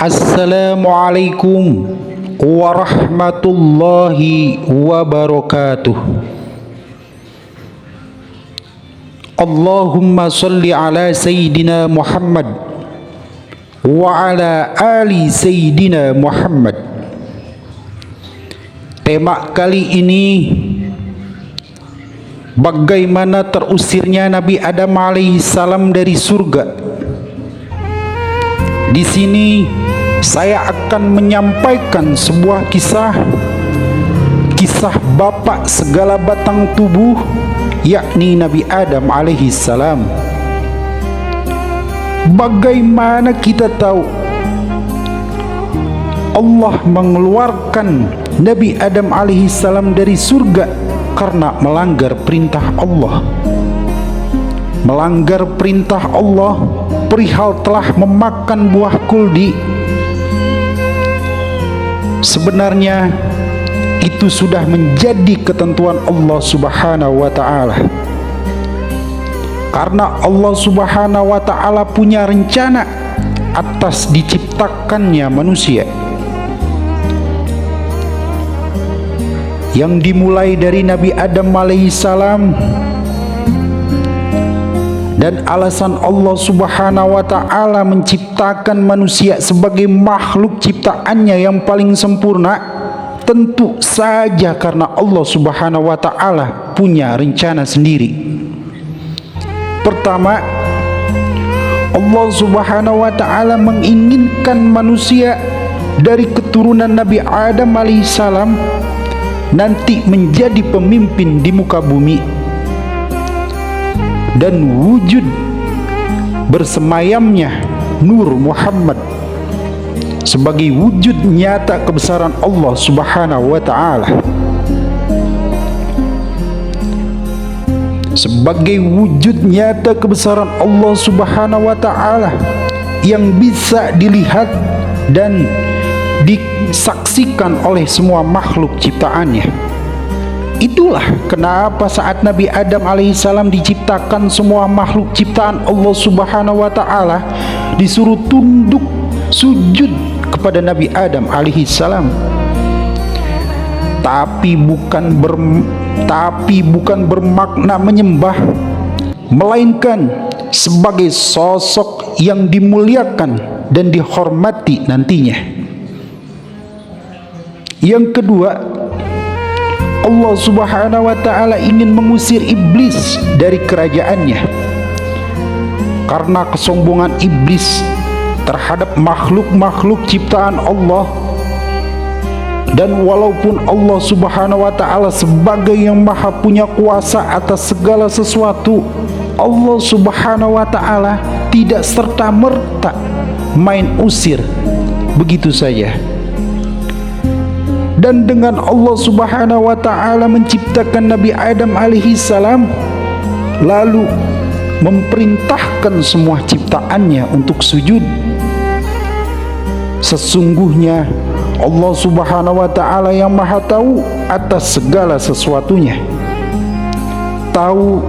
Assalamualaikum warahmatullahi wabarakatuh. Allahumma salli ala Sayyidina Muhammad wa ala ali Sayyidina Muhammad. Tema kali ini, bagaimana terusirnya Nabi Adam alaihissalam dari surga. Di sini saya akan menyampaikan sebuah kisah bapak segala batang tubuh, yakni Nabi Adam alaihissalam. Bagaimana kita tahu Allah mengeluarkan Nabi Adam alaihissalam dari surga karena melanggar perintah Allah. Melanggar perintah Allah perihal telah memakan buah kuldi. Sebenarnya itu sudah menjadi ketentuan Allah Subhanahu wa ta'ala, karena Allah Subhanahu wa ta'ala punya rencana atas diciptakannya manusia, yang dimulai dari Nabi Adam alaihissalam. Dan alasan Allah Subhanahu wa ta'ala menciptakan manusia sebagai makhluk ciptaannya yang paling sempurna, tentu saja karena Allah Subhanahu wa ta'ala punya rencana sendiri. Pertama, Allah Subhanahu wa ta'ala menginginkan manusia dari keturunan Nabi Adam alaihissalam nanti menjadi pemimpin di muka bumi, dan wujud bersemayamnya Nur Muhammad sebagai wujud nyata kebesaran Allah Subhanahu wa ta'ala. Sebagai wujud nyata kebesaran Allah Subhanahu wa ta'ala yang bisa dilihat dan disaksikan oleh semua makhluk ciptaannya. Itulah kenapa saat Nabi Adam alaihissalam diciptakan, semua makhluk ciptaan Allah Subhanahu wa ta'ala disuruh tunduk sujud kepada Nabi Adam alaihissalam. Tapi bukan bermakna menyembah, melainkan sebagai sosok yang dimuliakan dan dihormati nantinya. Yang kedua, Allah Subhanahu wa ta'ala ingin mengusir iblis dari kerajaannya, karena kesombongan iblis terhadap makhluk-makhluk ciptaan Allah. Dan walaupun Allah Subhanahu wa ta'ala sebagai yang maha punya kuasa atas segala sesuatu, Allah Subhanahu wa ta'ala tidak serta-merta main usir begitu saja. Dan dengan Allah Subhanahu wa ta'ala menciptakan Nabi Adam alaihissalam, lalu memerintahkan semua ciptaannya untuk sujud. Sesungguhnya Allah Subhanahu wa ta'ala yang maha tahu atas segala sesuatunya. Tahu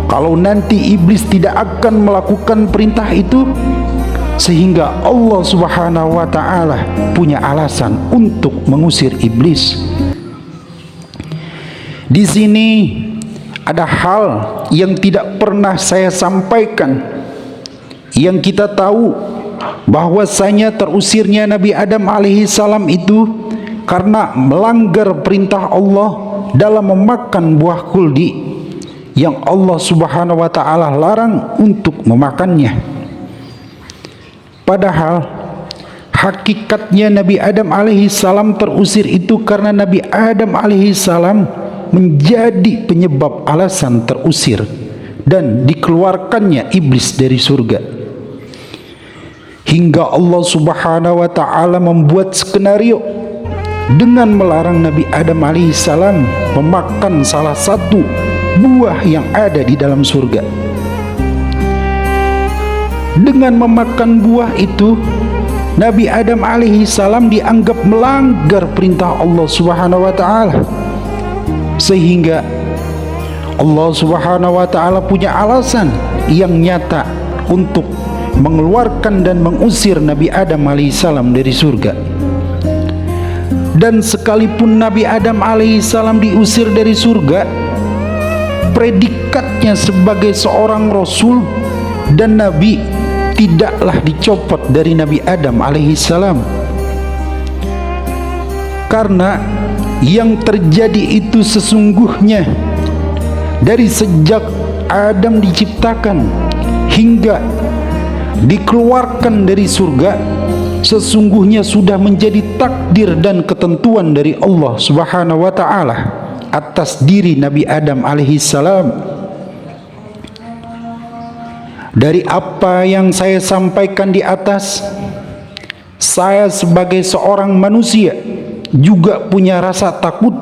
kalau nanti iblis tidak akan melakukan perintah itu, sehingga Allah Subhanahu wa ta'ala punya alasan untuk mengusir iblis. Di sini ada hal yang tidak pernah saya sampaikan, yang kita tahu bahwasanya terusirnya Nabi Adam alaihissalam itu karena melanggar perintah Allah dalam memakan buah kuldi yang Allah Subhanahu wa ta'ala larang untuk memakannya. Padahal hakikatnya Nabi Adam alaihissalam terusir itu karena Nabi Adam alaihissalam menjadi penyebab alasan terusir dan dikeluarkannya iblis dari surga. Hingga Allah Subhanahu wa ta'ala membuat skenario dengan melarang Nabi Adam alaihissalam memakan salah satu buah yang ada di dalam surga. Dengan memakan buah itu, Nabi Adam alaihissalam dianggap melanggar perintah Allah Subhanahu wa ta'ala, sehingga Allah Subhanahu wa ta'ala punya alasan yang nyata untuk mengeluarkan dan mengusir Nabi Adam alaihissalam dari surga. Dan sekalipun Nabi Adam alaihissalam diusir dari surga, predikatnya sebagai seorang rasul dan nabi tidaklah dicopot dari Nabi Adam alaihissalam. Karena yang terjadi itu sesungguhnya dari sejak Adam diciptakan hingga dikeluarkan dari surga, sesungguhnya sudah menjadi takdir dan ketentuan dari Allah Subhanahu wa taala atas diri Nabi Adam alaihissalam. Dari apa yang saya sampaikan di atas, saya sebagai seorang manusia juga punya rasa takut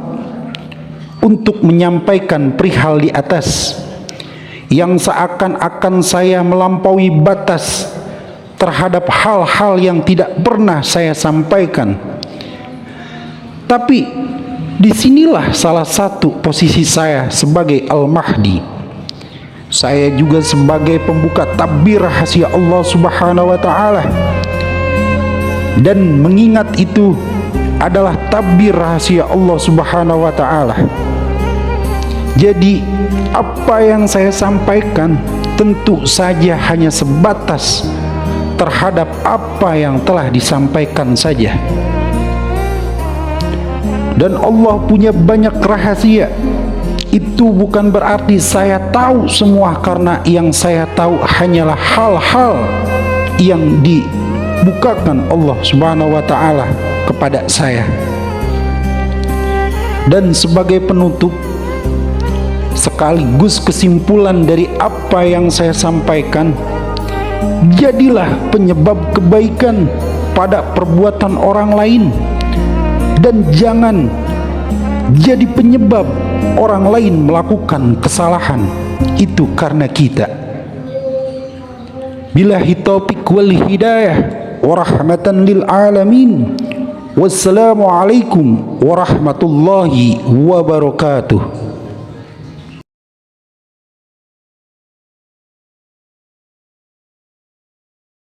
untuk menyampaikan perihal di atas, yang seakan-akan saya melampaui batas terhadap hal-hal yang tidak pernah saya sampaikan. Tapi disinilah salah satu posisi saya sebagai Al-Mahdi. Saya juga sebagai pembuka tabir rahasia Allah Subhanahu wa taala. Dan mengingat itu adalah tabir rahasia Allah Subhanahu wa taala. Jadi apa yang saya sampaikan tentu saja hanya sebatas terhadap apa yang telah disampaikan saja. Dan Allah punya banyak rahasia. Itu bukan berarti saya tahu semua, karena yang saya tahu hanyalah hal-hal yang dibukakan Allah Subhanahu wa taala kepada saya. Dan sebagai penutup sekaligus kesimpulan dari apa yang saya sampaikan, jadilah penyebab kebaikan pada perbuatan orang lain, dan jangan jadi penyebab orang lain melakukan kesalahan itu karena kita. Billahi taufiq wal hidayah wa rahmatan lil alamin. Wassalamualaikum warahmatullahi wabarakatuh.